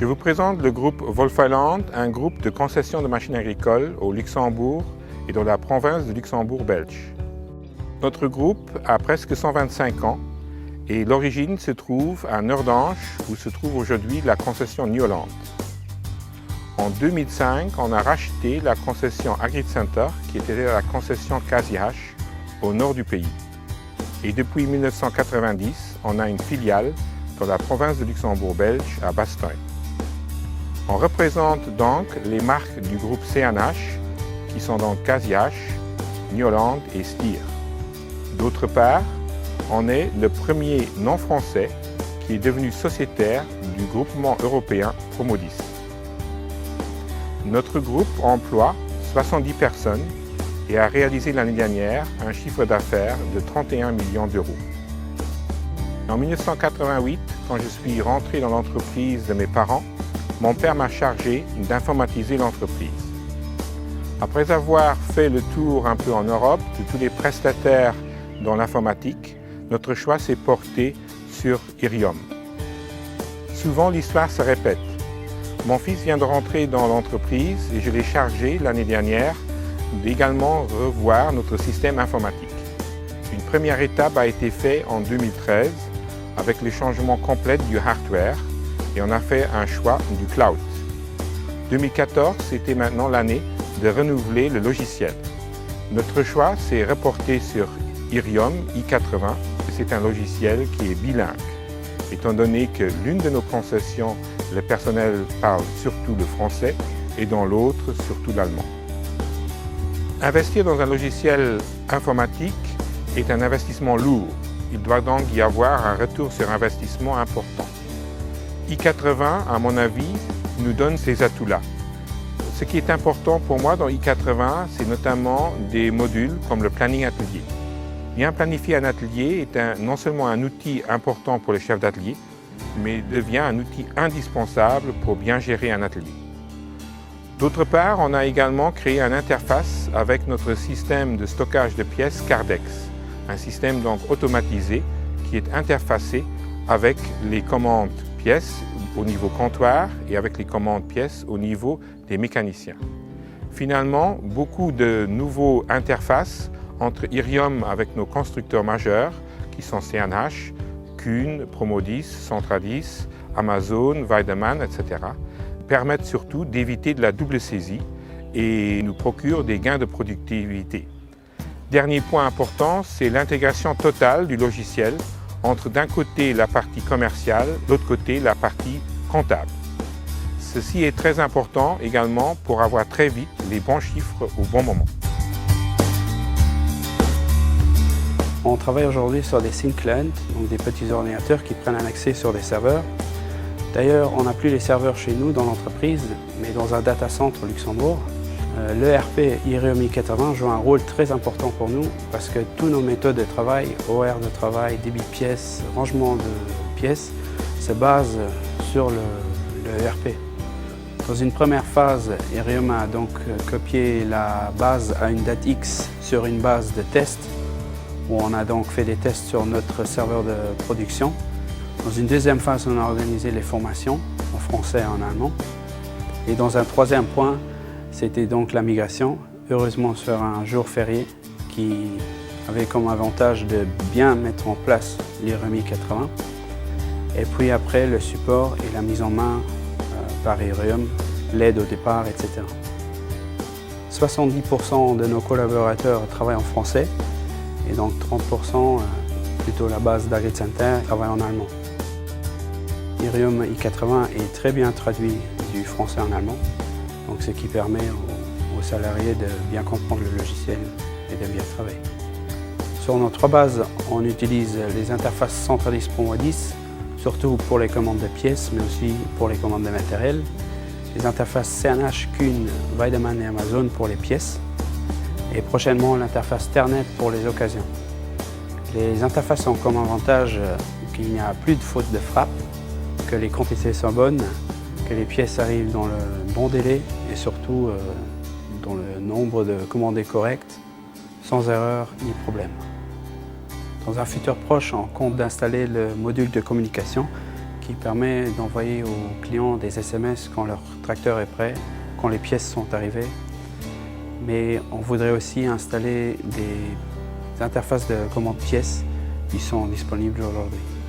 Je vous présente le groupe Wolf-Island, un groupe de concession de machines agricoles au Luxembourg et dans la province de Luxembourg belge. Notre groupe a presque 125 ans et l'origine se trouve à Neurdange où se trouve aujourd'hui la concession New Holland. En 2005, on a racheté la concession Agri-Center qui était la concession Casihache au nord du pays. Et depuis 1990, on a une filiale dans la province de Luxembourg belge à Bastogne. On représente donc les marques du groupe CNH qui sont donc Casihache, New Holland et Stier. D'autre part, on est le premier non-français qui est devenu sociétaire du groupement européen Promodis. Notre groupe emploie 70 personnes et a réalisé l'année dernière un chiffre d'affaires de 31 millions d'euros. En 1988, quand je suis rentré dans l'entreprise de mes parents, mon père m'a chargé d'informatiser l'entreprise. Après avoir fait le tour un peu en Europe de tous les prestataires dans l'informatique, notre choix s'est porté sur Irium. Souvent, l'histoire se répète. Mon fils vient de rentrer dans l'entreprise et je l'ai chargé l'année dernière d'également revoir notre système informatique. Une première étape a été faite en 2013 avec le changement complet du hardware et on a fait un choix du cloud. 2014, c'était maintenant l'année de renouveler le logiciel. Notre choix s'est reporté sur Irium i80. C'est un logiciel qui est bilingue, étant donné que l'une de nos concessions, le personnel parle surtout le français et dans l'autre surtout l'allemand. Investir dans un logiciel informatique est un investissement lourd. Il doit donc y avoir un retour sur investissement important. i80, à mon avis, nous donne ces atouts-là. Ce qui est important pour moi dans i80, c'est notamment des modules comme le planning atelier. Bien planifier un atelier est non seulement un outil important pour les chefs d'atelier, mais devient un outil indispensable pour bien gérer un atelier. D'autre part, on a également créé une interface avec notre système de stockage de pièces Cardex, un système donc automatisé qui est interfacé avec les commandes pièces au niveau comptoir et avec les commandes pièces au niveau des mécaniciens. Finalement, beaucoup de nouveaux interfaces entre Irium avec nos constructeurs majeurs qui sont CNH, Kuhn, Promodis, Centradis, Amazon, Weidemann, etc. permettent surtout d'éviter de la double saisie et nous procurent des gains de productivité. Dernier point important, c'est l'intégration totale du logiciel entre d'un côté la partie commerciale, de l'autre côté la partie comptable. Ceci est très important également pour avoir très vite les bons chiffres au bon moment. On travaille aujourd'hui sur des SYNC clients, donc des petits ordinateurs qui prennent un accès sur des serveurs. D'ailleurs, on n'a plus les serveurs chez nous dans l'entreprise, mais dans un data center au Luxembourg. L'ERP Irium i80 joue un rôle très important pour nous parce que toutes nos méthodes de travail, horaires de travail, débit de pièces, rangement de pièces, se basent sur le ERP. Dans une première phase, Irium a donc copié la base à une date X sur une base de test, où on a donc fait des tests sur notre serveur de production. Dans une deuxième phase, on a organisé les formations en français et en allemand. Et dans un troisième point, c'était donc la migration, heureusement sur un jour férié qui avait comme avantage de bien mettre en place l'Irium i80. Et puis après, le support et la mise en main par Irium, l'aide au départ, etc. 70% de nos collaborateurs travaillent en français et donc 30%, plutôt la base d'Agri-Center, travaille en allemand. Irium i80 est très bien traduit du français en allemand, donc ce qui permet aux salariés de bien comprendre le logiciel et de bien travailler. Sur nos trois bases, on utilise les interfaces Centradis Promodis, surtout pour les commandes de pièces, mais aussi pour les commandes de matériel. Les interfaces CNH, Kuhn, Weidemann et Amazon pour les pièces. Et prochainement, l'interface Ternet pour les occasions. Les interfaces ont comme avantage qu'il n'y a plus de faute de frappe, que les quantités sont bonnes, que les pièces arrivent dans le bon délai et surtout dans le nombre de commandés correct, sans erreur ni problème. Dans un futur proche, on compte d'installer le module de communication qui permet d'envoyer aux clients des SMS quand leur tracteur est prêt, quand les pièces sont arrivées. Mais on voudrait aussi installer des interfaces de commande pièces qui sont disponibles aujourd'hui.